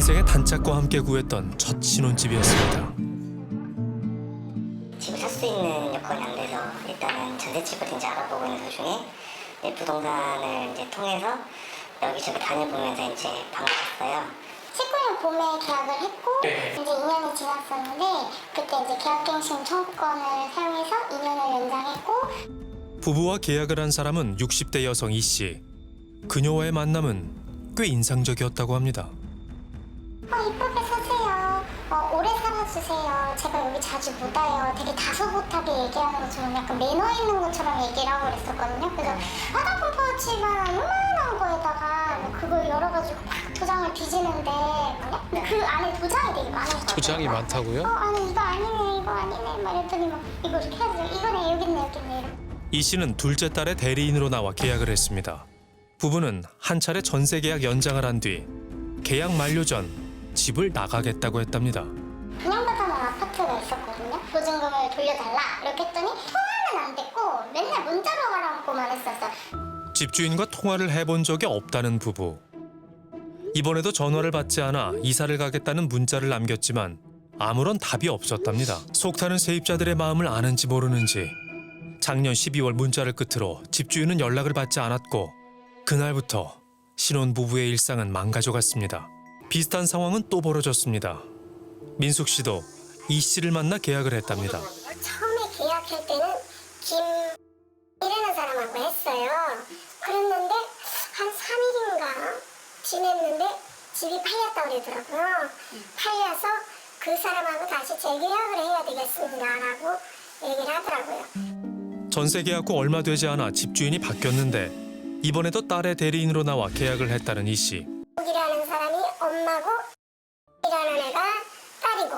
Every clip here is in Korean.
일생의 단짝과 함께 구했던 첫 신혼집이었습니다. 집을 살 수 있는 여건이 안 돼서 일단은 전셋집을 이제 알아보고 있는 도중에 부동산을 이제 통해서 여기저기 다녀보면서 이제 방을 샀어요. 19년 봄에 계약을 했고 이제 2년이 지났었는데 그때 이제 계약갱신 청구권을 사용해서 2년을 연장했고 부부와 계약을 한 사람은 60대 여성 이 씨. 그녀와의 만남은 꽤 인상적이었다고 합니다. 이쁘게 사세요. 오래 살아주세요. 제가 여기 자주 못 와요. 되게 다소곳하게 얘기하는 것처럼 약간 매너 있는 것처럼 얘기를 하고 그랬었거든요. 그래서 화장품 파우치만 요만한 거에다가 그걸 열어가지고 막 도장을 뒤지는데 근데 그 안에 도장이 되게 많은 거예요. 도장이 많다고요? 아니 이거 아니네 이거 아니네 막 이랬더니 막 이거 이렇게 해야지 이거네 여기 있네 여기 있네 이러고. 이 씨는 둘째 딸의 대리인으로 나와 계약을 했습니다. 부부는 한 차례 전세 계약 연장을 한 뒤 계약 만료 전 집을 나가겠다고 했답니다. 분양받아놓은 아파트가 있었거든요. 보증금을 돌려달라 이렇게 했더니 통화는 안 됐고 맨날 문자로 하라고만 했었어. 집주인과 통화를 해본 적이 없다는 부부. 이번에도 전화를 받지 않아 이사를 가겠다는 문자를 남겼지만 아무런 답이 없었답니다. 속타는 세입자들의 마음을 아는지 모르는지 작년 12월 문자를 끝으로 집주인은 연락을 받지 않았고 그날부터 신혼부부의 일상은 망가져갔습니다. 비슷한 상황은 또 벌어졌습니다. 민숙 씨도 이 씨를 만나 계약을 했답니다. 처음에 계약할 때는 김이라는 사람하고 했어요. 그랬는데 한 3일인가 지냈는데 집이 팔렸다고 그러더라고요. 팔려서 그 사람하고 다시 재계약을 해야 되겠습니다라고 얘기를 하더라고요. 전세 계약 후 얼마 되지 않아 집주인이 바뀌었는데 이번에도 딸의 대리인으로 나와 계약을 했다는 이 씨. 이라는 사람이 엄마고 이라는 애가 딸이고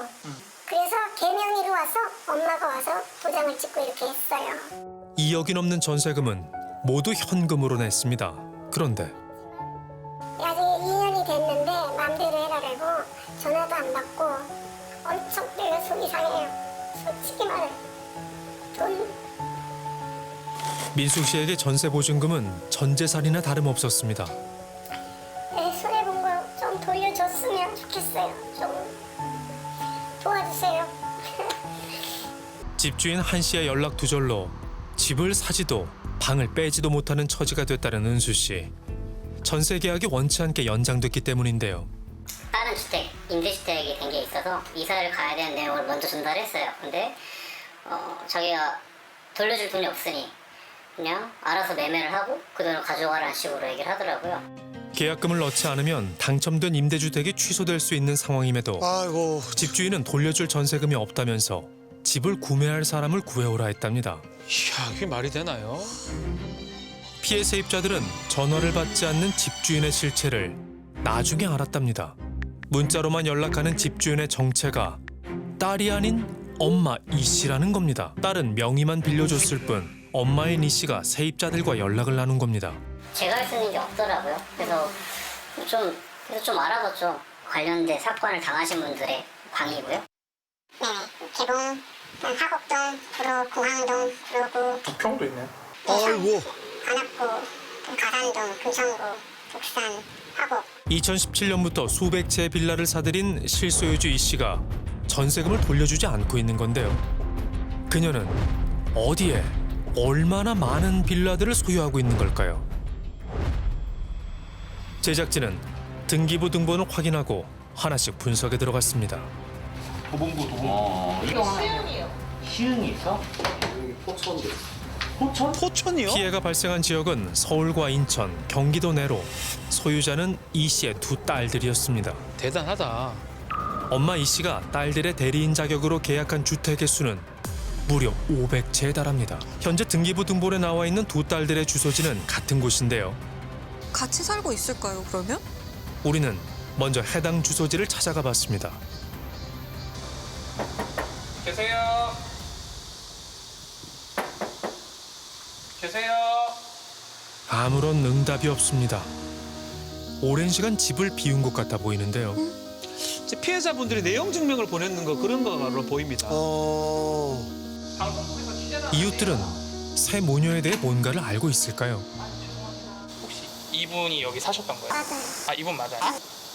그래서 개명이로 와서 엄마가 와서 도장을 찍고 이렇게 했어요. 2억이 넘는 전세금은 모두 현금으로 냈습니다. 그런데 아직 2년이 됐는데 맘대로 해라라고 전화도 안 받고 엄청 내가 속이 상해요. 솔직히 말해 돈 민숙 씨에게 전세 보증금은 전 재산이나 다름없었습니다. 내 손해 본 거 좀 돌려줬으면 좋겠어요. 좀 도와주세요. 집주인 한 씨의 연락 두절로 집을 사지도 방을 빼지도 못하는 처지가 됐다는 은수 씨. 전세 계약이 원치 않게 연장됐기 때문인데요. 다른 주택, 임대주택이 된 게 있어서 이사를 가야 되는 내용을 먼저 전달했어요. 근데 자기가 돌려줄 돈이 없으니 그냥 알아서 매매를 하고 그 돈을 가져가라는 식으로 얘기를 하더라고요. 계약금을 넣지 않으면 당첨된 임대주택이 취소될 수 있는 상황임에도 아이고. 집주인은 돌려줄 전세금이 없다면서 집을 구매할 사람을 구해오라 했답니다. 이야, 그게 말이 되나요? 피해 세입자들은 전화를 받지 않는 집주인의 실체를 나중에 알았답니다. 문자로만 연락하는 집주인의 정체가 딸이 아닌 엄마 이 씨라는 겁니다. 딸은 명의만 빌려줬을 뿐 엄마인 이 씨가 세입자들과 연락을 나눈 겁니다. 제가 할 수 있는 게 없더라고요. 그래서 좀 알아봤죠. 관련된 사건을 당하신 분들의 방이고요. 네, 개봉, 하곡동, 그리고 공항동, 그리고 평도 있네. 아이고. 관악구, 가산동, 금천구, 북산, 하곡. 2017년부터 수백 채의 빌라를 사들인 실소유주 이 씨가 전세금을 돌려주지 않고 있는 건데요. 그녀는 어디에 얼마나 많은 빌라들을 소유하고 있는 걸까요? 제작진은 등기부 등본을 확인하고 하나씩 분석에 들어갔습니다. 도봉구. 이거 시흥이 있어? 여기 포천도. 포천? 포천이요? 피해가 발생한 지역은 서울과 인천, 경기도 내로 소유자는 이 씨의 두 딸들이었습니다. 대단하다. 엄마 이 씨가 딸들의 대리인 자격으로 계약한 주택의 수는 무려 500채에 달합니다. 현재 등기부 등본에 나와 있는 두 딸들의 주소지는 같은 곳인데요. 같이 살고 있을까요, 그러면? 우리는 먼저 해당 주소지를 찾아가 봤습니다. 계세요. 계세요. 아무런 응답이 없습니다. 오랜 시간 집을 비운 것 같아 보이는데요. 이제 피해자분들이 내용 증명을 보냈는 거 그런 거로 보입니다. 방송국에서 취재나. 이웃들은 새 모녀에 대해 뭔가를 알고 있을까요? 혹시 이분이 여기 사셨던 거예요? 맞아요. 아, 이분 맞아요?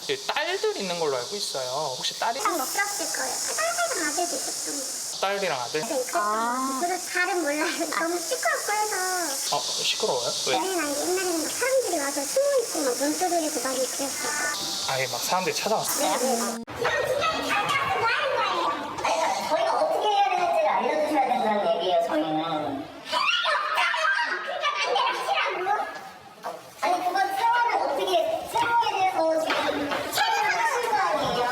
딸들 있는 걸로 알고 있어요. 혹시 딸이? 못 들었을 거예요. 딸이랑 아들도 있었던 딸이랑 아들? 그래서 잘은 몰라요. 너무 시끄럽고 해서. 시끄러워요? 왜? 옛날에는 막 사람들이 와서 숨어 있고 막 눈두드리고 막 이랬어요. 아예 막 사람들이 찾아왔어요? 저희가 어떻게 해야 되는지를 알려주셔야 된다는 얘기예요, 저희는. 아니, 그건 상황을 어떻게, 상황에 대해서 지금 체험을 하실 거 아니에요.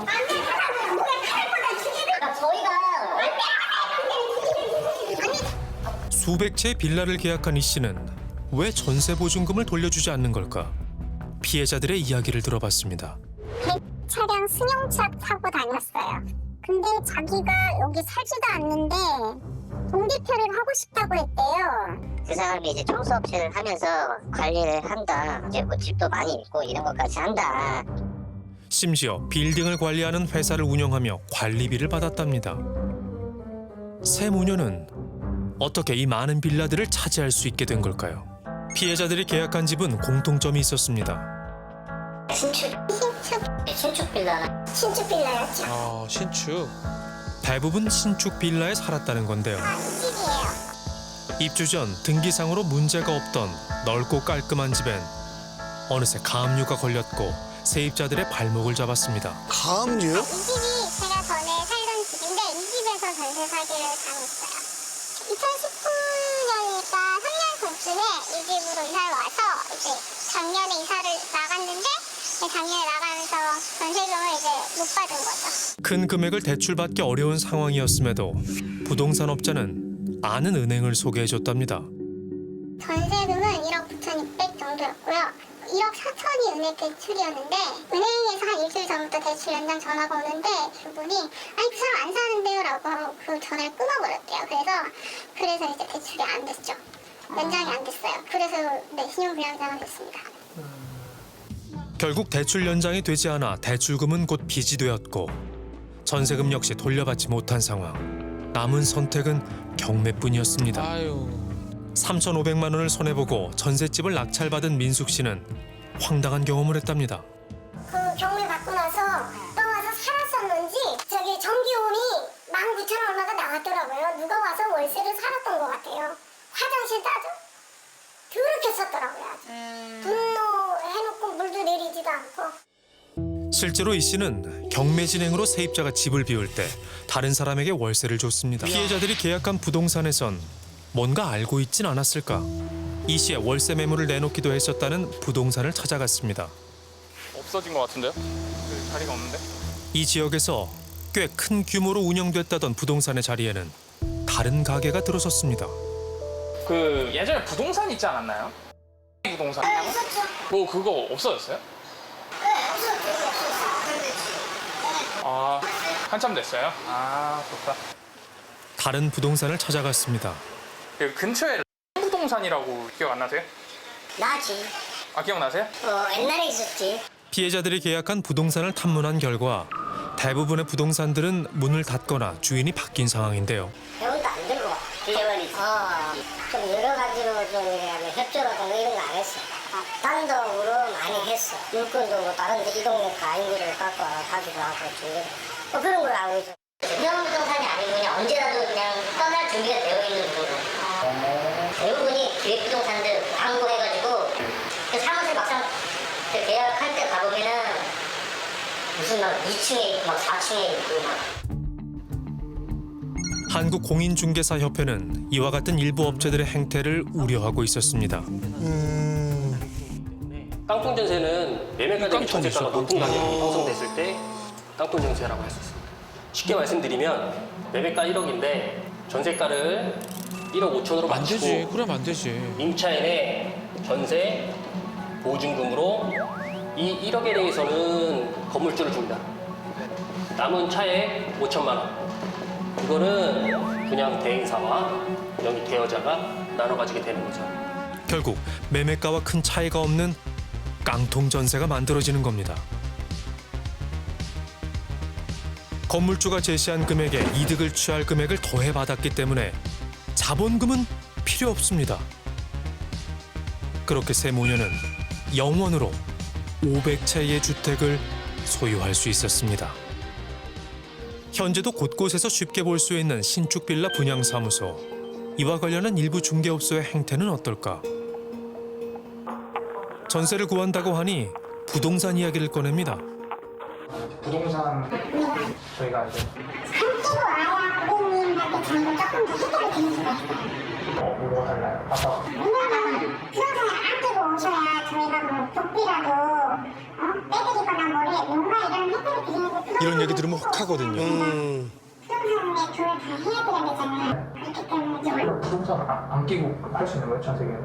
안돼, 사람은 목에 칼보다 죽이는 저희가. 수백 채의 빌라를 계약한 이 씨는 왜 전세 보증금을 돌려주지 않는 걸까? 피해자들의 이야기를 들어봤습니다. 차량 승용차 타고 다녔어요. 근데 자기가 여기 살지도 않는데 동기표를 하고 싶다고 했대요. 그 사람이 이제 청소업체를 하면서 관리를 한다. 이제 뭐 집도 많이 있고 이런 것까지 한다. 심지어 빌딩을 관리하는 회사를 운영하며 관리비를 받았답니다. 새 모녀는 어떻게 이 많은 빌라들을 차지할 수 있게 된 걸까요? 피해자들이 계약한 집은 공통점이 있었습니다. 신축 빌라. 신축 빌라였죠. 신축. 대부분 신축 빌라에 살았다는 건데요. 이 집이에요. 입주 전 등기상으로 문제가 없던 넓고 깔끔한 집엔 어느새 가압류가 걸렸고 세입자들의 발목을 잡았습니다. 가압류요? 이 집이 제가 전에 살던 집인데 이 집에서 전세 사기를 당했어요. 2019년이니까 3년 전쯤에 이 집으로 이사를 와서 이제 작년에 이사를 나갔는데 작년에 나가면서 전세금을 이제 못 받은 거죠. 큰 금액을 대출받기 어려운 상황이었음에도 부동산 업자는 아는 은행을 소개해줬답니다. 전세금은 1억 9,600 정도였고요. 1억 4천이 은행 대출이었는데 은행에서 한 일주일 전부터 대출 연장 전화가 오는데 그분이 아니 그 사람 안 사는데요 라고 하고 그 전화를 끊어버렸대요. 그래서 이제 대출이 안 됐죠. 연장이 안 됐어요. 그래서 네, 신용불량자가 됐습니다. 결국 대출 연장이 되지 않아 대출금은 곧 빚이 되었고 전세금 역시 돌려받지 못한 상황. 남은 선택은 경매뿐이었습니다. 아유. 3,500만 원을 손해보고 전셋집을 낙찰받은 민숙 씨는 황당한 경험을 했답니다. 그 경매 받고 나서 떠나서 살았었는지 저기 전기요금이 19,000원 얼마가 나왔더라고요. 누가 와서 월세를 살았던 것 같아요. 화장실 따져 그렇게 썼더라고요. 분노해놓고 물도 내리지도 않고. 실제로 이 씨는 경매 진행으로 세입자가 집을 비울 때 다른 사람에게 월세를 줬습니다. 피해자들이 계약한 부동산에선 뭔가 알고 있진 않았을까? 이 씨의 월세 매물을 내놓기도 했었다는 부동산을 찾아갔습니다. 없어진 것 같은데요? 그 자리가 없는데? 이 지역에서 꽤 큰 규모로 운영됐다던 부동산의 자리에는 다른 가게가 들어섰습니다. 그 예전에 부동산 있지 않았나요? 부동산. 그거 없어졌어요? 아, 한참 됐어요? 아, 좋다. 다른 부동산을 찾아갔습니다. 그 근처에 부동산이라고 기억 안 나세요? 나지. 아, 기억나세요? 옛날에 있었지. 피해자들이 계약한 부동산을 탐문한 결과 대부분의 부동산들은 문을 닫거나 주인이 바뀐 상황인데요. 배원도 안 들고 빌려버리지. 좀 여러 가지로 좀 협조라든가 이런 거 안 했어. 단독으로 많이 했어. 물건도 뭐 다른 데 이 동네 가인들을 갖고 가기도 하고 뭐 그런 걸 알고 있어. 유명 부동산이 아니고 그냥 언제라도 그냥 떠날 준비가 되어 있는 부분. 대부분이 기획부동산들 광고해가지고 그 사무실 막상 그 계약할 때 가보면은 무슨 막 2층에 있고 막 4층에 있고 막. 한국공인중개사협회는 이와 같은 일부 업체들의 행태를 우려하고 있었습니다. 깡통 전세는 매매가격이 전세가가 높은 가격이 형성됐을 때 깡통 전세라고 할 수 있습니다. 쉽게 말씀드리면 매매가 1억인데 전세가를 1억 5천으로 안 되지. 맞추고 그러면 안 되지. 임차인의 전세 보증금으로 이 1억에 대해서는 건물주를 줍니다. 남은 차액 5천만 원. 이거는 그냥 대행사와 여기 대여자가 나눠 가지게 되는 거죠. 결국 매매가와 큰 차이가 없는 깡통 전세가 만들어지는 겁니다. 건물주가 제시한 금액에 이득을 취할 금액을 더해 받았기 때문에 자본금은 필요 없습니다. 그렇게 세 모녀는 영원으로 500채의 주택을 소유할 수 있었습니다. 현재도 곳곳에서 쉽게 볼 수 있는 신축 빌라 분양 사무소. 이와 관련한 일부 중개업소의 행태는 어떨까? 전세를 구한다고 하니 부동산 이야기를 꺼냅니다. 부동산 저희가 이제 한끼고 아야 고객님한테 주는 건 조금 더 해결이 되는 수가 있어요. 뭐가 달라요? 아까 왜냐면 부동산을 아끼고 오셔야 저희가 뭐 복비라도 빼드리거나 뭔가 이런 혜택을 드리는데 이런 얘기 들으면 혹하거든요. 부동산에 그걸 다 해드려야 되잖아요. 그렇기 때문에 이제 그럼 부동산 안 끼고 할 수 있는 거예요? 전 세계는?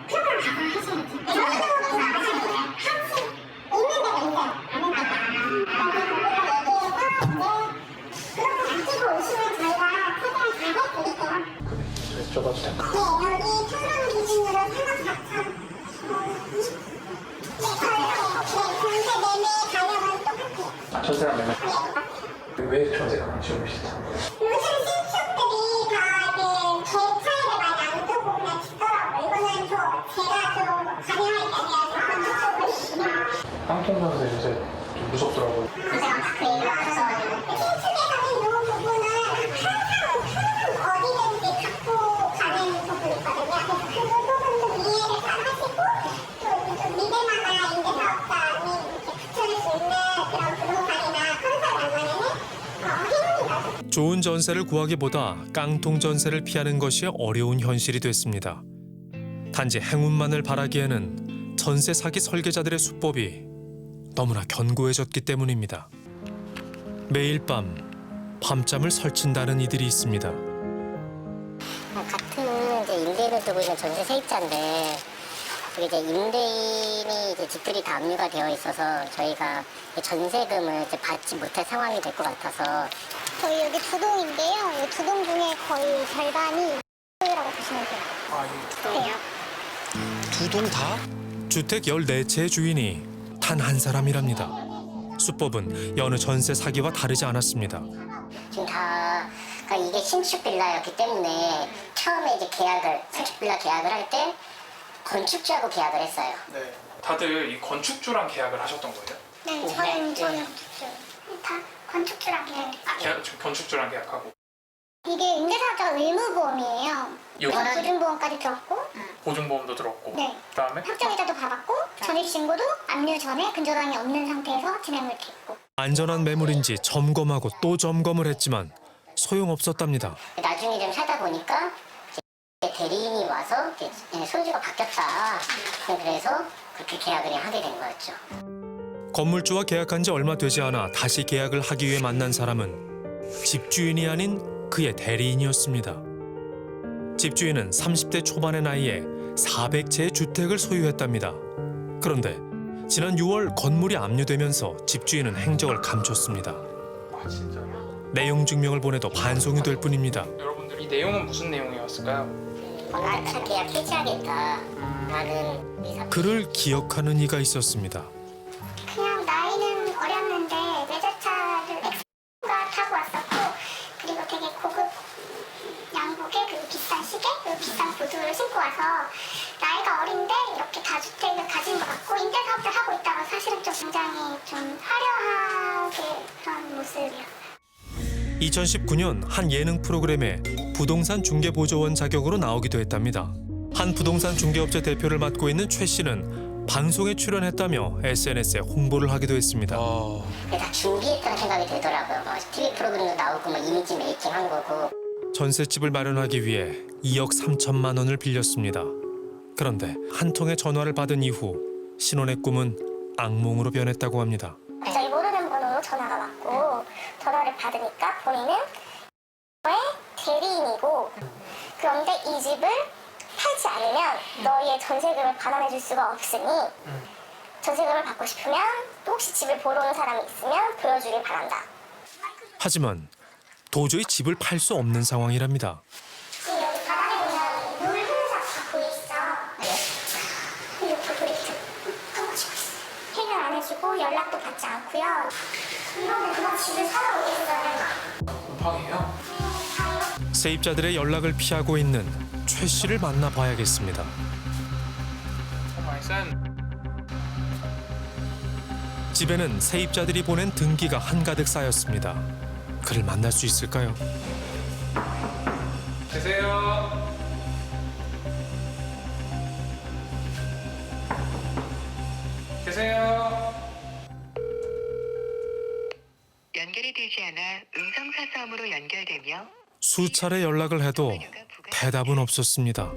부동산 가서 하셔야지. 저희도 거기서 안 하셔야 돼요. 한시 있는 데가 있어요. 아는 데가. 그래서 거기서 얘기해서 이제 부동산 안 끼고 오시면 저희가 최대한 다 해드릴게요. 저희 줘봐도 될까요? 네, 여기 평당 기준으로 3억 4천. 전세 매매 가격은 똑같아요. 전세랑 매매. 왜 전세가 그렇게 오시죠? 요즘 신축들이 다 이게 갭 차이를 많이 안 두고 그냥 짓더라고요. 이거는 제가 좀 가능하니까 건축적으로 땅통전세 요새 좀 무섭더라고요. 제가 막 그 얘기하셔서 신축에서는 이 부분은 항상 어디든지 갖고 가는 부분이 있거든요. 그래서 그 부분도 이해를 잘 하시고 또 미대마다 임대사업자님 이렇게 붙여줄 수 있는 그런 부동산이나 컨설을 만나면은 행운이다. 좋은 전세를 구하기보다 깡통 전세를 피하는 것이 어려운 현실이 됐습니다. 단지 행운만을 바라기에는 전세 사기 설계자들의 수법이 너무나 견고해졌기 때문입니다. 매일 밤잠을 설친다는 이들이 있습니다. 같은 이제 임대인을 두고 있는 전세 세입자인데 그게 이제 임대인이 이제 집들이 다 압류가 되어 있어서 저희가 전세금을 이제 받지 못할 상황이 될 것 같아서 저희 여기 두 동인데요. 이 두 동 중에 거의 절반이 라고 보시면 돼요. 네. 두 동 다? 주택 14채의 주인이 단 한 사람이랍니다. 수법은 여느 전세 사기와 다르지 않았습니다. 지금 다 그러니까 이게 신축 빌라였기 때문에 처음에 이제 신축 빌라 계약을 할 때 건축주하고 계약을 했어요. 네. 다들 이 건축주랑 계약을 하셨던 거예요? 네, 저는 다 건축주랑 계약했어요. 건축주랑 계약하고. 이게 임대사업자가 의무보험이에요. 보증보험까지 들었고, 보증보험도 들었고. 네. 그다음에 확정이자도 받았고, 전입신고도 압류 전에 근저당이 없는 상태에서 진행을 했고. 안전한 매물인지 점검하고 또 점검을 했지만 소용없었답니다. 나중에 좀 살다 보니까 이제 대리인이 와서 소유주가 바뀌었다. 그래서 그렇게 계약을 하게 된 거였죠. 건물주와 계약한 지 얼마 되지 않아 다시 계약을 하기 위해 만난 사람은 집주인이 아닌 그의 대리인이었습니다. 집주인은 30대 초반의 나이에 400채의 주택을 소유했답니다. 그런데 지난 6월 건물이 압류되면서 집주인은 행적을 감췄습니다. 아 진짜요? 내용 증명을 보내도 반송이 될 뿐입니다. 여러분들 이 내용은 무슨 내용이었을까요? 아차 계약 해지하겠다라는 의사. 그를 기억하는 이가 있었습니다. 그냥 나이는 어렸는데 외제차를 X가 타고 왔었고, 그리고 되게 고급 양복에 그리고 비싼 시계 그리고 비싼 구두를 신고 와서 나이가 어린데 이렇게 다주택을 가진 것 같고 임대사업을 하고 있다가 사실은 좀 굉장히 좀 화려하게 그런 모습이었어요. 2019년 한 예능 프로그램에 부동산 중개보조원 자격으로 나오기도 했답니다. 한 부동산 중개업체 대표를 맡고 있는 최 씨는 방송에 출연했다며 SNS에 홍보를 하기도 했습니다. 다 준비했다는 생각이 들더라고요. TV 프로그램도 나오고 이미지 메이킹 한 거고. 전셋집을 마련하기 위해 2억 3천만 원을 빌렸습니다. 그런데 한 통의 전화를 받은 이후 신혼의 꿈은 악몽으로 변했다고 합니다. 저희 모르는 번호로 전화가 왔고 전화를 받으니까 본인은 너의 대리인이고 그런데 이 집을 팔지 않으면 너희의 전세금을 반환해 줄 수가 없으니 전세금을 받고 싶으면 또 혹시 집을 보러 온 사람이 있으면 보여주길 바란다. 하지만 도저히 집을 팔 수 없는 상황이랍니다. 지금 여기 바닥에 보면 물 흐르는 다 보이시죠? 네. 이렇게 보이죠? 그거 지고 있어요. 해결 안 해주고 연락도 받지 않고요. 이러면 그냥 집을 사러 오겠어요. 곰팡이에요? 세입자들의 연락을 피하고 있는 최 씨를 만나봐야겠습니다. 많이 센. 집에는 세입자들이 보낸 등기가 한가득 쌓였습니다. 그를 만날 수 있을까요? 계세요? 계세요? 연결이 되지 않아 음성사서함으로 연결되며 수차례 연락을 해도 대답은 없었습니다.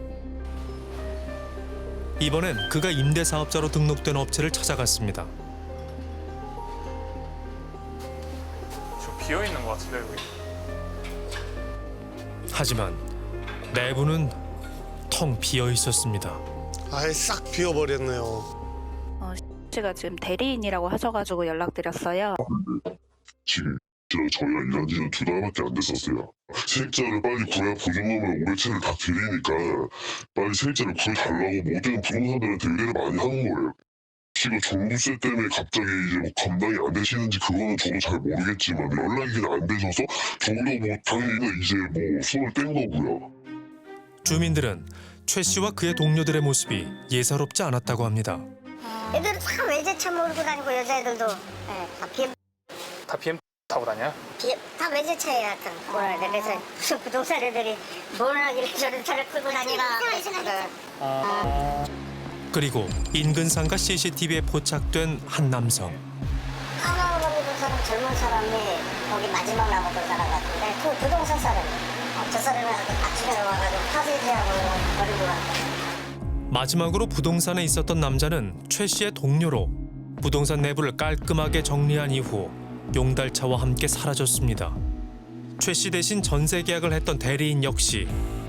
이번엔 그가 임대사업자로 등록된 업체를 찾아갔습니다. 저 비어있는 것 같은데 여기. 하지만 내부는 텅 비어 있었습니다. 아예 싹 비워버렸네요. 씨가 지금 대리인이라고 하셔가지고 연락드렸어요. 지금 저희가 일한 지는 2달밖에 안 됐었어요. 세입자를 빨리 구해야 보증금을 500채를 다 드리니까 빨리 세입자를 구해달라고 모든 부동산들한테 의뢰를 많이 하는 거예요. 씨가 종부세 때문에 갑자기 이제 뭐 감당이 안 되시는지 그거는 저도 잘 모르겠지만 연락이 그냥 안 되셔서 저도 뭐 당연히 이제 뭐 손을 뺀 거고요. 주민들은 최 씨와 그의 동료들의 모습이 예사롭지 않았다고 합니다. 애들은 다 외제차 몰고 다니고 여자애들도 다 BM 타고 다녀요? 다 외제차예요. 하여튼 뭐라 해야 돼. 그래서 무슨 부동산 애들이 뭘 하길래 저런 차를 끌고 다니나. 그리고 인근 상가 CCTV에 포착된 한 남성. 까마귀도 사람 젊은 사람이 거기 마지막 남았던 사람 같은데 그 부동산 사람. 저 사람이 아침에 와가지고 파쇄지하고 버리고 왔대. 마지막으로 부동산에 있었던 남자는 최 씨의 동료로 부동산 내부를 깔끔하게 정리한 이후 용달차와 함께 사라졌습니다. 최 씨 대신 전세 계약을 했던 대리인 역시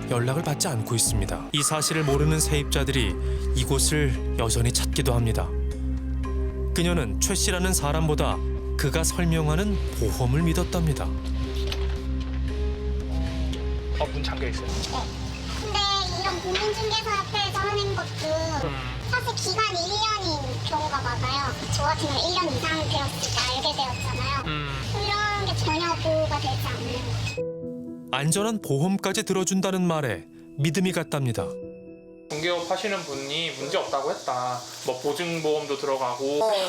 연락을 받지 않고 있습니다. 이 사실을 모르는 세입자들이 이곳을 여전히 찾기도 합니다. 그녀는 최 씨라는 사람보다 그가 설명하는 보험을 믿었답니다. 문 잠겨 있어요. 근데 이런 공인중개사 앞에서 하는 것도 사실 기간이 1년인 경우가 많아요. 저 같은 경우는 1년 이상 되었을 때 알게 되었잖아요. 이런 게 전혀 보호가 되지 않는 거죠. 안전한 보험까지 들어준다는 말에 믿음이 갔답니다. 중개업 하시는 분이 문제 없다고 했다. 뭐 보증보험도 들어가고.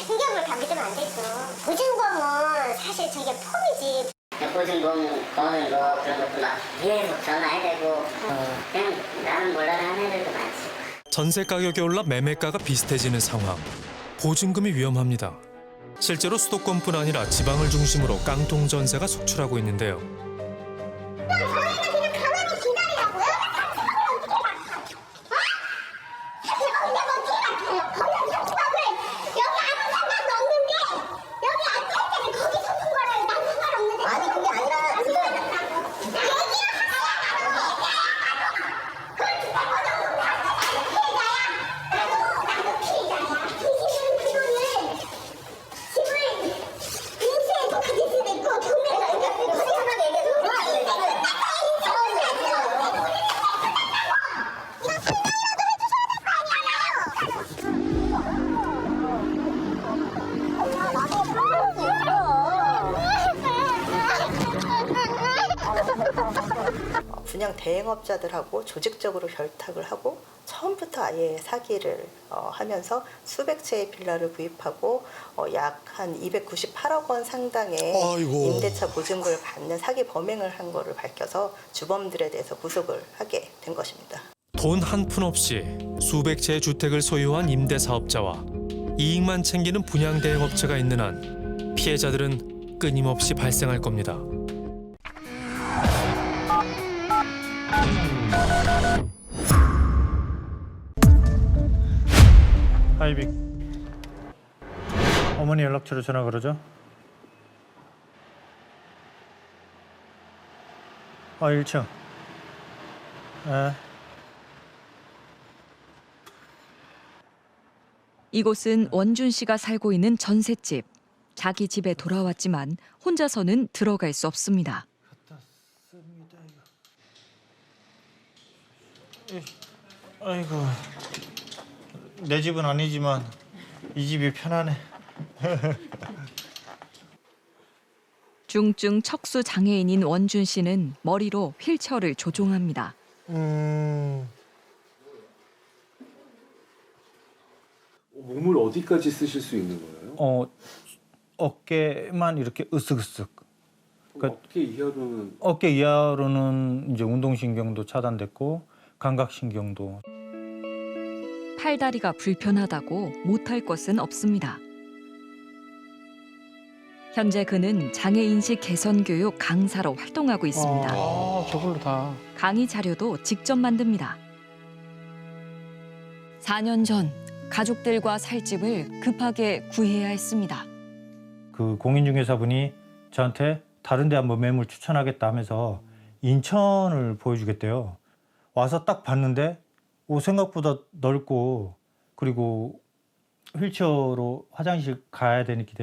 신경을 다 믿으면 안 되죠. 보증금은 사실 저게 폼이지. 보증금 거는 거 그런 것도 막 계속 전화해야 되고 그냥 나는 몰라 하는 애들도 많지. 전세 가격이 올라 매매가가 비슷해지는 상황. 보증금이 위험합니다. 실제로 수도권뿐 아니라 지방을 중심으로 깡통 전세가 속출하고 있는데요. 저희는 그냥 가만히 기다리라고요? 여기 아무 상관도 없는데 여기 앉을 때는 거기 서는 거랑 난 상관없는데 아니 그게 아니라 분양 대행업자들하고 조직적으로 결탁을 하고 처음부터 아예 사기를 하면서 수백 채의 빌라를 구입하고 약 한 298억 원 상당의 아이고. 임대차 보증금을 받는 사기 범행을 한 거를 밝혀서 주범들에 대해서 구속을 하게 된 것입니다. 돈 한 푼 없이 수백 채의 주택을 소유한 임대사업자와 이익만 챙기는 분양대행업체가 있는 한 피해자들은 끊임없이 발생할 겁니다. 하이빅 어머니 연락처로 전화 걸어줘. 1층. 이곳은 원준 씨가 살고 있는 전셋집. 자기 집에 돌아왔지만 혼자서는 들어갈 수 없습니다. 아이고, 내 집은 아니지만 이 집이 편하네. 중증 척수 장애인인 원준 씨는 머리로 휠체어를 조종합니다. 몸을 어디까지 쓰실 수 있는 거예요? 어깨만 이렇게 으쓱으쓱. 그러니까 어깨 이하로는 이제 운동신경도 차단됐고 감각신경도. 팔다리가 불편하다고 못할 것은 없습니다. 현재 그는 장애인식 개선 교육 강사로 활동하고 있습니다. 아, 저걸로 다. 강의 자료도 직접 만듭니다. 4년 전 가족들과 살 집을 급하게 구해야 했습니다. 그 공인중개사분이 저한테 다른 데 한번 매물 추천하겠다 하면서 인천을 보여주겠대요. 와서 딱 봤는데 생각보다 넓고 그리고 휠체어로 화장실 가야 되기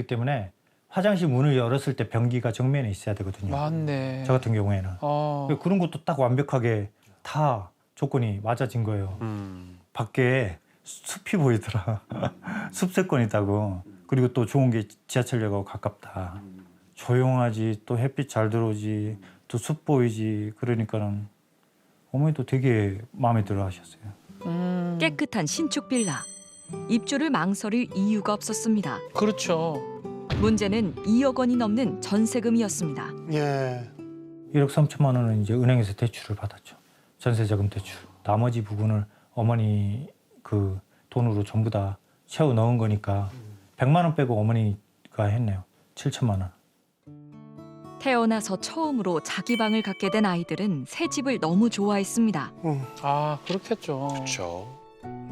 때문에 화장실 문을 열었을 때 변기가 정면에 있어야 되거든요. 맞네. 저 같은 경우에는. 그런 것도 딱 완벽하게 다 조건이 맞아진 거예요. 밖에 숲이 보이더라. 숲세권 있다고. 그리고 또 좋은 게 지하철역하고 가깝다. 조용하지, 또 햇빛 잘 들어오지, 또 숲 보이지. 그러니까는 어머니도 되게 마음에 들어 하셨어요. 깨끗한 신축 빌라. 입주를 망설일 이유가 없었습니다. 그렇죠. 문제는 2억 원이 넘는 전세금이었습니다. 예. 1억 3천만 원은 이제 은행에서 대출을 받았죠. 전세자금 대출. 나머지 부분을 어머니 그 돈으로 전부 다 채워 넣은 거니까 100만 원 빼고 어머니가 했네요. 7천만 원. 태어나서 처음으로 자기 방을 갖게 된 아이들은 새 집을 너무 좋아했습니다. 아, 그렇겠죠. 그렇죠.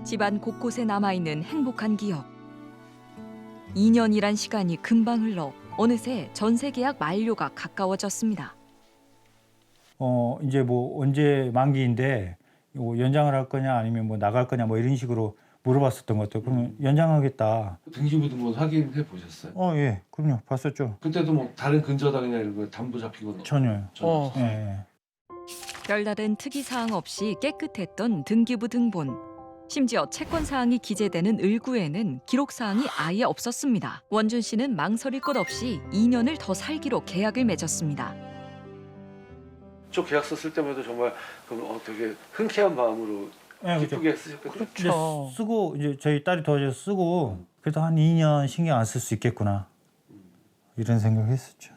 집안 곳곳에 남아있는 행복한 기억. 2년이란 시간이 금방 흘러 어느새 전세 계약 만료가 가까워졌습니다. 이제 뭐 언제 만기인데 연장을 할 거냐 아니면 뭐 나갈 거냐 뭐 이런 식으로 물어봤었던 것 같아요. 그러면 연장하겠다. 등기부등본 확인해 보셨어요? 예, 그럼요. 봤었죠. 그때도 뭐 다른 근저당이나 이런 거 담보 잡힌 건 전혀요. 전혀. 별다른 특이 사항 없이 깨끗했던 등기부 등본. 심지어 채권 사항이 기재되는 을구에는 기록 사항이 아예 없었습니다. 원준 씨는 망설일 것 없이 2년을 더 살기로 계약을 맺었습니다. 저 계약서 쓸 때마다 정말 되게 흔쾌한 마음으로 기쁘게 쓰셨거든요. 그렇죠. 쓰고 이제 저희 딸이 도와줘서 쓰고 그래도 한 2년 신경 안 쓸 수 있겠구나 이런 생각했었죠.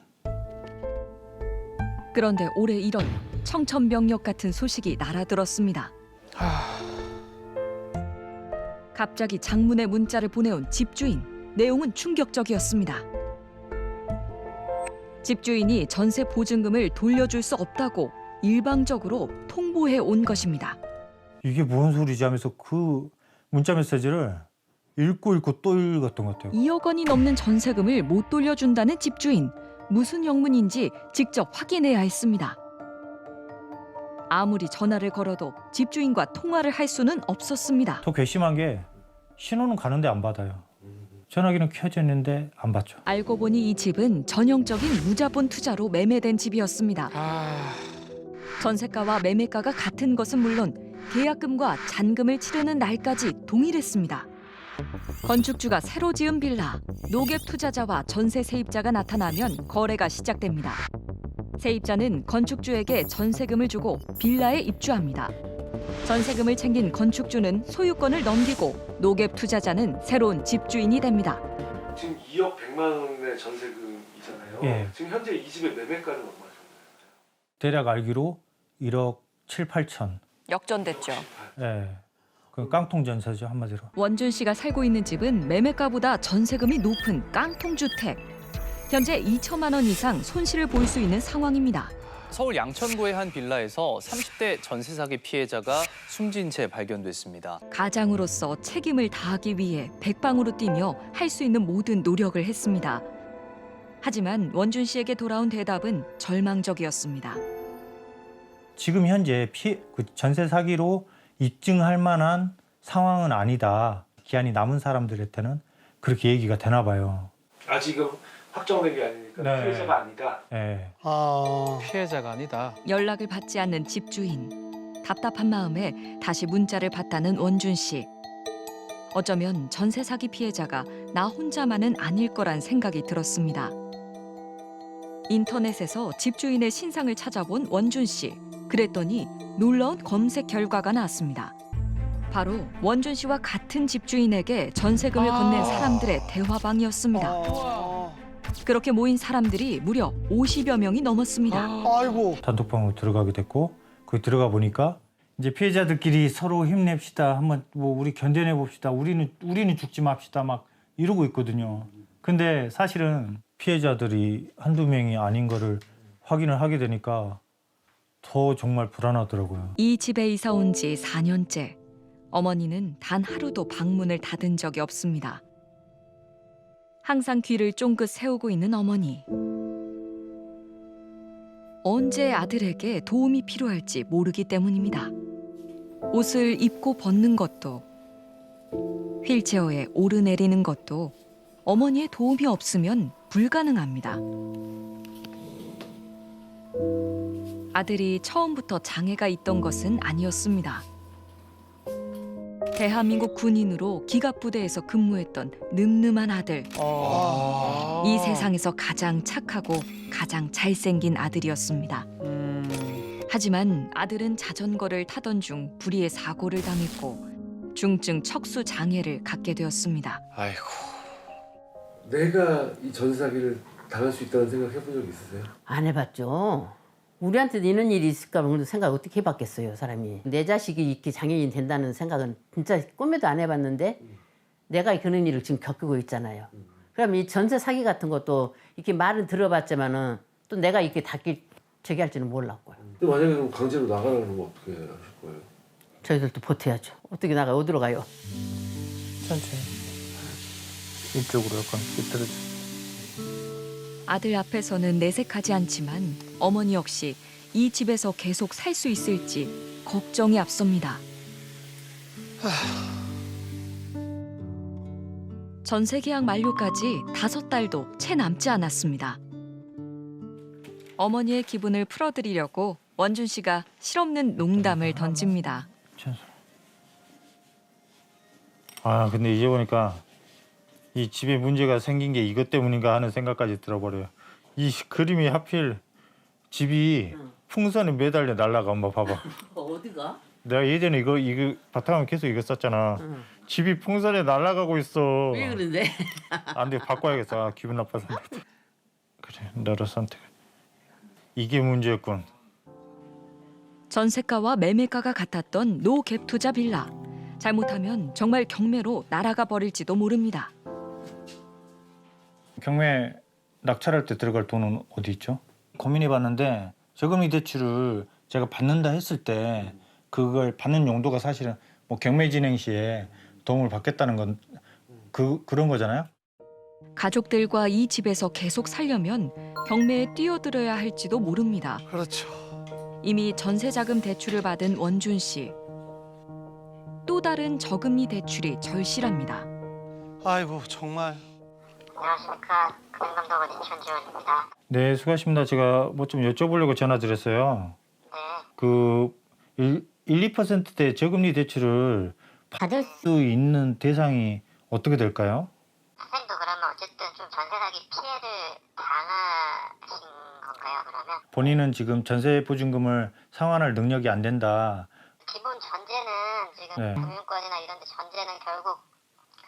그런데 올해 1월 청천벽력 같은 소식이 날아들었습니다. 갑자기 장문의 문자를 보내온 집주인. 내용은 충격적이었습니다. 집주인이 전세 보증금을 돌려줄 수 없다고 일방적으로 통보해 온 것입니다. 이게 뭔 소리지 하면서 그 문자 메시지를 읽고 또 읽었던 것 같아요. 2억 원이 넘는 전세금을 못 돌려준다는 집주인. 무슨 형문인지 직접 확인해야 했습니다. 아무리 전화를 걸어도 집주인과 통화를 할 수는 없었습니다. 더 괘씸한 게 신호는 가는데 안 받아요. 전화기는 켜져 있는데 안 받죠. 알고 보니 이 집은 전형적인 무자본 투자로 매매된 집이었습니다. 전세가와 매매가가 같은 것은 물론 계약금과 잔금을 치르는 날까지 동일했습니다. 건축주가 새로 지은 빌라, 노갭 투자자와 전세 세입자가 나타나면 거래가 시작됩니다. 세입자는 건축주에게 전세금을 주고 빌라에 입주합니다. 전세금을 챙긴 건축주는 소유권을 넘기고 노갭 투자자는 새로운 집주인이 됩니다. 지금 2억 100만 원의 전세금이잖아요. 예. 지금 현재 이 집의 매매가는 얼마 정도? 대략 알기로 1억 7, 8천. 역전됐죠. 예. 그 깡통 전세죠 한마디로. 원준 씨가 살고 있는 집은 매매가보다 전세금이 높은 깡통 주택. 현재 2천만 원 이상 손실을 볼 수 있는 상황입니다. 서울 양천구의 한 빌라에서 30대 전세 사기 피해자가 숨진 채 발견됐습니다. 가장으로서 책임을 다하기 위해 백방으로 뛰며 할 수 있는 모든 노력을 했습니다. 하지만 원준 씨에게 돌아온 대답은 절망적이었습니다. 지금 현재 전세 사기로 입증할 만한 상황은 아니다. 기한이 남은 사람들한테는 그렇게 얘기가 되나 봐요. 아직은 확정된 게 아니니까 네. 피해자가 아니다. 네. 피해자가 아니다. 연락을 받지 않는 집주인. 답답한 마음에 다시 문자를 받다는 원준 씨. 어쩌면 전세 사기 피해자가 나 혼자만은 아닐 거란 생각이 들었습니다. 인터넷에서 집주인의 신상을 찾아본 원준 씨. 그랬더니 놀라운 검색 결과가 나왔습니다. 바로 원준 씨와 같은 집주인에게 전세금을 건넨 사람들의 대화방이었습니다. 그렇게 모인 사람들이 무려 50여 명이 넘었습니다. 아이고. 단톡방으로 들어가게 됐고 거기 들어가 보니까 이제 피해자들끼리 서로 힘냅시다. 한번 뭐 우리 견뎌내 봅시다. 우리는 죽지 맙시다. 막 이러고 있거든요. 근데 사실은 피해자들이 한두 명이 아닌 거를 확인을 하게 되니까 더 정말 불안하더라고요. 이 집에 이사 온 지 4년째. 어머니는 단 하루도 방문을 닫은 적이 없습니다. 항상 귀를 쫑긋 세우고 있는 어머니. 언제 아들에게 도움이 필요할지 모르기 때문입니다. 옷을 입고 벗는 것도, 휠체어에 오르내리는 것도 어머니의 도움이 없으면 불가능합니다. 아들이 처음부터 장애가 있던 것은 아니었습니다. 대한민국 군인으로 기갑부대에서 근무했던 늠름한 아들. 이 세상에서 가장 착하고 가장 잘생긴 아들이었습니다. 하지만 아들은 자전거를 타던 중 불의의 사고를 당했고 중증 척수 장애를 갖게 되었습니다. 아이고. 내가 이 전세 사기를 당할 수 있다는 생각 해본 적 있으세요? 안 해봤죠. 우리한테도 이런 일이 있을까 그런 생각 어떻게 해봤겠어요, 사람이. 내 자식이 이렇게 장애인 된다는 생각은 진짜 꿈에도 안 해봤는데 내가 그런 일을 지금 겪고 있잖아요. 그럼 이 전세 사기 같은 것도 이렇게 말은 들어봤지만은 또 내가 이렇게 저기 할지는 몰랐고요. 근데 만약에 그럼 강제로 나가라 그러면 어떻게 하실 거예요? 저희들도 버텨야죠. 어떻게 나가요? 어디로 가요? 천천히. 이쪽으로 약간 삐뚤어져. 아들 앞에서는 내색하지 않지만 어머니 역시 이 집에서 계속 살 수 있을지 걱정이 앞섭니다. 전세 계약 만료까지 5달도 채 남지 않았습니다. 어머니의 기분을 풀어드리려고 원준 씨가 실없는 농담을 던집니다. 아 근데 이제 보니까 이 집에 문제가 생긴 게 이것 때문인가 하는 생각까지 들어버려요. 이 그림이 하필 집이 풍선에 매달려 날라가. 엄마 봐봐. 어디가? 내가 예전에 이거 바탕화면 계속 이거 썼잖아. 집이 풍선에 날아가고 있어. 왜 그런데? 안 돼, 바꿔야겠어. 아, 기분 나빠서. 그래, 너로 선택. 이게 문제였군. 전세가와 매매가가 같았던 노갭 투자 빌라. 잘못하면 정말 경매로 날아가 버릴지도 모릅니다. 경매 낙찰할 때 들어갈 돈은 어디 있죠? 고민해봤는데 저금리 대출을 제가 받는다 했을 때 그걸 받는 용도가 사실은 뭐 경매 진행 시에 도움을 받겠다는 건 그런 거잖아요. 가족들과 이 집에서 계속 살려면 경매에 뛰어들어야 할지도 모릅니다. 그렇죠. 이미 전세자금 대출을 받은 원준 씨. 또 다른 저금리 대출이 절실합니다. 아이고 정말. 안녕하십니까. 금융감독원 이현지원입니다. 네, 수고하십니다. 제가 뭐 좀 여쭤보려고 전화드렸어요. 네. 그 1~2%대 저금리 대출을 받을 수 있는 대상이 어떻게 될까요? 선생님도 그러면 어쨌든 좀 전세 사기 피해를 당하신 건가요, 그러면? 본인은 지금 전세 보증금을 상환할 능력이 안 된다. 기본 전제는 지금 네. 금융권이나 이런 데 전제는 결국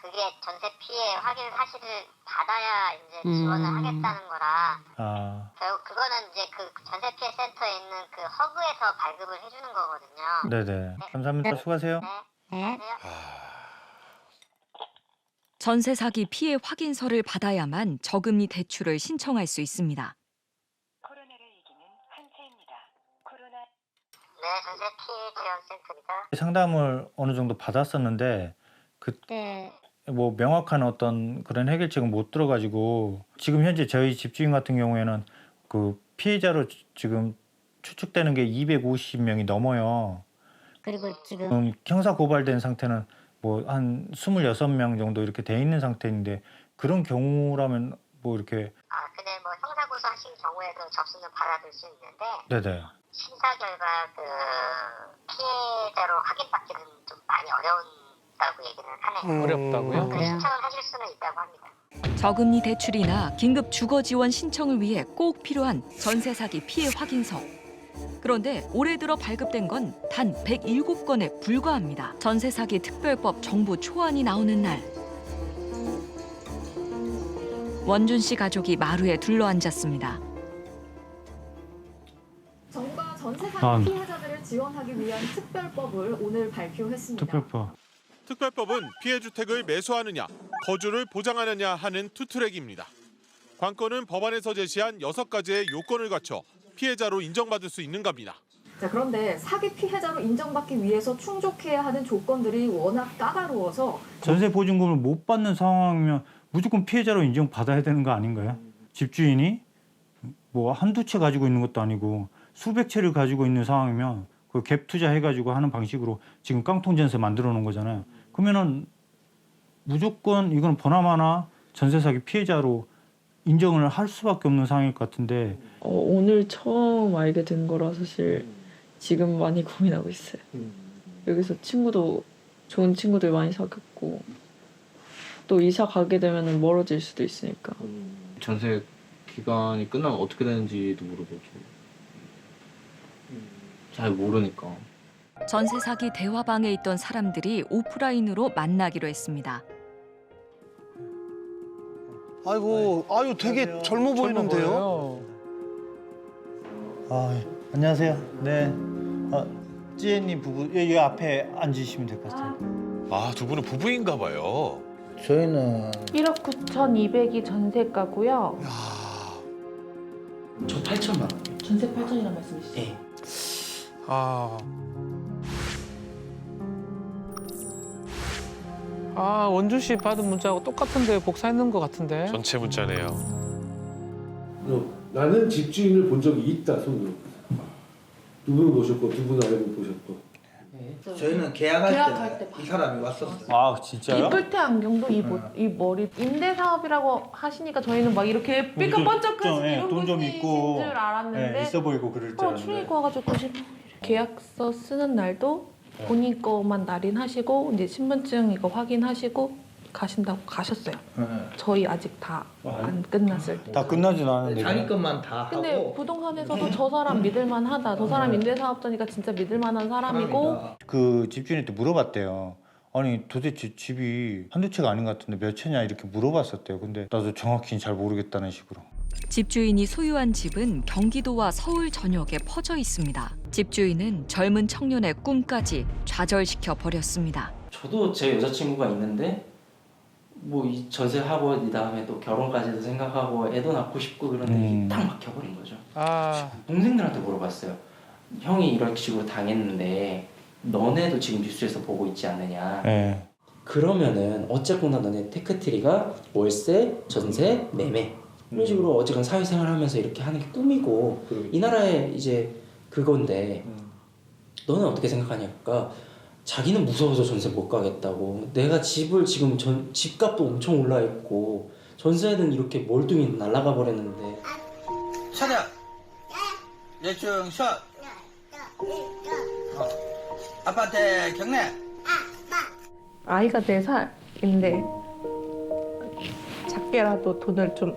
그게 전세 피해 확인 사실을 받아야 이제 지원을 하겠다는 거라 아, 결국 그거는 이제 그 전세 피해 센터에 있는 그 허브에서 발급을 해주는 거거든요. 네네. 감사합니다. 수고하세요. 네. 전세 사기 피해 확인서를 받아야만 저금리 대출을 신청할 수 있습니다. 네, 전세 피해 지원센터입니다. 상담을 어느 정도 받았었는데 그때 뭐 명확한 어떤 그런 해결책은 못 들어가지고 지금 현재 저희 집주인 같은 경우에는 그 피해자로 지금 추측되는 게 250명이 넘어요. 그리고 지금 형사 고발된 상태는 뭐 한 26명 정도 이렇게 돼 있는 상태인데 그런 경우라면 뭐 이렇게 근데 뭐 형사 고소하신 경우에도 접수는 받아들 수 있는데 네네. 심사 결과 그 피해자로 확인받기는 좀 많이 어려운다고 얘기는 하네요. 어렵다고요? 그 신청을 하실 수는 있다고 합니다. 저금리 대출이나 긴급 주거 지원 신청을 위해 꼭 필요한 전세 사기 피해 확인서. 그런데 올해 들어 발급된 건 단 107건에 불과합니다. 전세 사기 특별법 정부 초안이 나오는 날 원준 씨 가족이 마루에 둘러앉았습니다. 정부가 전세 사기 피해자들을 지원하기 위한 특별법을 오늘 발표했습니다. 특별법은 피해 주택을 매수하느냐, 거주를 보장하느냐 하는 투트랙입니다. 관건은 법안에서 제시한 6가지의 요건을 갖춰 피해자로 인정받을 수 있는 겁니다. 자, 그런데 사기 피해자로 인정받기 위해서 충족해야 하는 조건들이 워낙 까다로워서 전세 보증금을 못 받는 상황이면 무조건 피해자로 인정받아야 되는 거 아닌가요? 집주인이 뭐 한두 채 가지고 있는 것도 아니고 수백 채를 가지고 있는 상황이면 그 갭 투자해가지고 하는 방식으로 지금 깡통 전세 만들어 놓은 거잖아요. 그러면은 무조건 이건 보나마나 전세 사기 피해자로 인정을 할 수밖에 없는 상황일 것 같은데. 오늘 처음 알게 된 거라 사실 지금 많이 고민하고 있어요. 여기서 좋은 친구들 많이 사귀었고 또 이사 가게 되면 멀어질 수도 있으니까. 전세 기간이 끝나면 어떻게 되는지도 물어보고 잘 모르니까. 전세 사기 대화방에 있던 사람들이 오프라인으로 만나기로 했습니다. 아이고, 아유 되게 젊어 보이는데요. 안녕하세요. 네. 찌엔님 부부 여기 앞에 앉으시면 될 것 같아요. 아, 두 분은 부부인가 봐요. 저희는 1억 9,200이 전세가고요. 저 8천만 원. 전세 8천이란 말씀이시죠? 네. 원준 씨 받은 문자하고 똑같은데 복사했는 것 같은데. 전체 문자네요. 나는 집주인을 본 적이 있다 손으로. 두 분은 보셨고 두 분은 알고 보셨고. 저희는 계약할 때 이 사람이 왔었어요. 아 진짜요? 이쁠 때 안경도 이 머리 임대 사업이라고 하시니까 저희는 막 이렇게 삐까뻔쩍하신 이런 돈 좀 분이신 있고 줄 알았는데 있어 보이고 그럴 줄 알았는데. 출입 와가지고 계약서 쓰는 날도 본인 거만 날인하시고 이제 신분증 이거 확인하시고 가신다고 가셨어요. 저희 아직 다 안 끝났을 때. 다 끝나진 않았는데. 자기 것만 다 근데 하고. 부동산에서도 저 사람 믿을만하다. 저 사람 임대사업자니까 진짜 믿을만한 사람이고. 그 집주인한테 물어봤대요. 아니 도대체 집이 한두 채가 아닌 것 같은데 몇 채냐 이렇게 물어봤었대요. 근데 나도 정확히 잘 모르겠다는 식으로. 집주인이 소유한 집은 경기도와 서울 전역에 퍼져 있습니다. 집주인은 젊은 청년의 꿈까지 좌절시켜 버렸습니다. 저도 제 여자친구가 있는데 뭐 이 전세하고 이 다음에 또 결혼까지도 생각하고 애도 낳고 싶고 그런데 이게 딱 막혀버린 거죠. 동생들한테 물어봤어요. 형이 이런 식으로 당했는데 너네도 지금 뉴스에서 보고 있지 않느냐. 그러면은 어쨌거나 너네 테크트리가 월세, 전세, 매매 이런 식으로 어쨌든 사회생활하면서 이렇게 하는 게 꿈이고 이 나라의 이제 그건데 너는 어떻게 생각하냐니까 자기는 무서워서 전세 못 가겠다고. 내가 집을 지금 집값도 엄청 올라 있고 전세는 이렇게 멀뚱히 날아가 버렸는데. 차렷. 예중 샷. 아빠한테 경례. 아이가 4살인데 작게라도 돈을 좀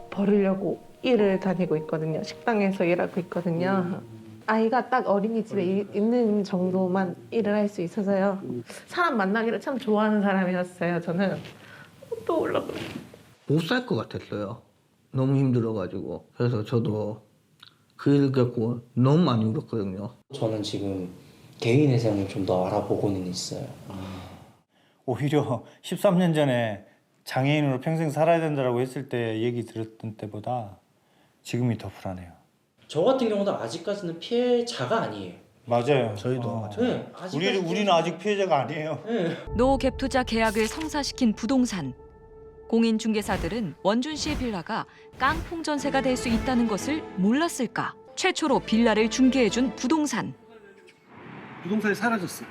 벌으려고 일을 다니고 있거든요. 식당에서 일하고 있거든요. 아이가 딱 어린이집에 있는 정도만 일을 할 수 있어서요. 사람 만나기를 참 좋아하는 사람이었어요. 저는 또 올라가. 못 살 것 같았어요. 너무 힘들어가지고. 그래서 저도 그 일 겪고 너무 많이 울었거든요. 저는 지금 개인의 삶을 좀 더 알아보고는 있어요. 오히려 13년 전에 장애인으로 평생 살아야 된다고 했을 때 얘기 들었던 때보다 지금이 더 불안해요. 저 같은 경우도 아직까지는 피해자가 아니에요. 맞아요. 저희도 네, 우리는 아직 피해자가 아니에요. 노갭 투자 계약을 성사시킨 부동산. 공인중개사들은 원준 씨의 빌라가 깡통 전세가 될 수 있다는 것을 몰랐을까? 최초로 빌라를 중개해준 부동산. 부동산이 사라졌어요.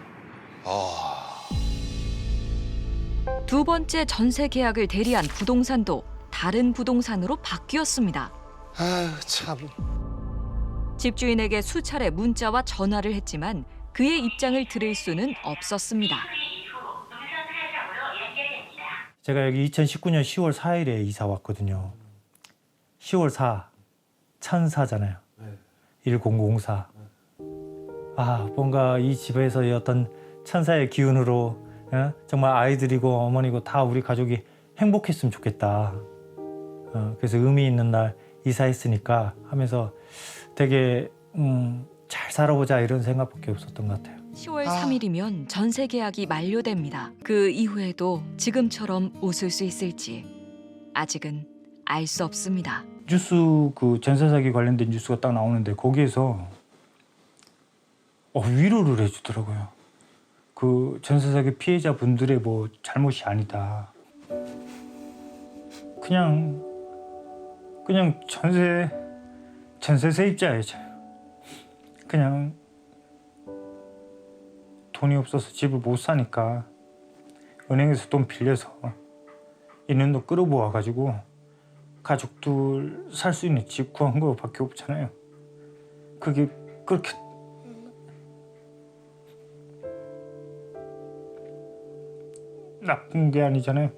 두 번째 전세 계약을 대리한 부동산도 다른 부동산으로 바뀌었습니다. 아유 참. 집주인에게 수차례 문자와 전화를 했지만 그의 입장을 들을 수는 없었습니다. 제가 여기 2019년 10월 4일에 이사 왔거든요. 10월 4, 천사잖아요. 1004. 아, 뭔가 이 집에서의 어떤 천사의 기운으로 정말 아이들이고 어머니고 다 우리 가족이 행복했으면 좋겠다. 그래서 의미 있는 날 이사했으니까 하면서 되게 잘 살아보자 이런 생각밖에 없었던 것 같아요. 10월 3일이면 전세 계약이 만료됩니다. 그 이후에도 지금처럼 웃을 수 있을지 아직은 알 수 없습니다. 뉴스 그 전세 사기 관련된 뉴스가 딱 나오는데 거기에서 위로를 해주더라고요. 그 전세 사기 피해자 분들의 뭐 잘못이 아니다. 그냥 전세 세입자예요. 그냥 돈이 없어서 집을 못 사니까 은행에서 돈 빌려서 있는 돈 끌어모아 가지고 가족들 살 수 있는 집 구한 거밖에 없잖아요. 그게 그렇게 나쁜 게 아니잖아요.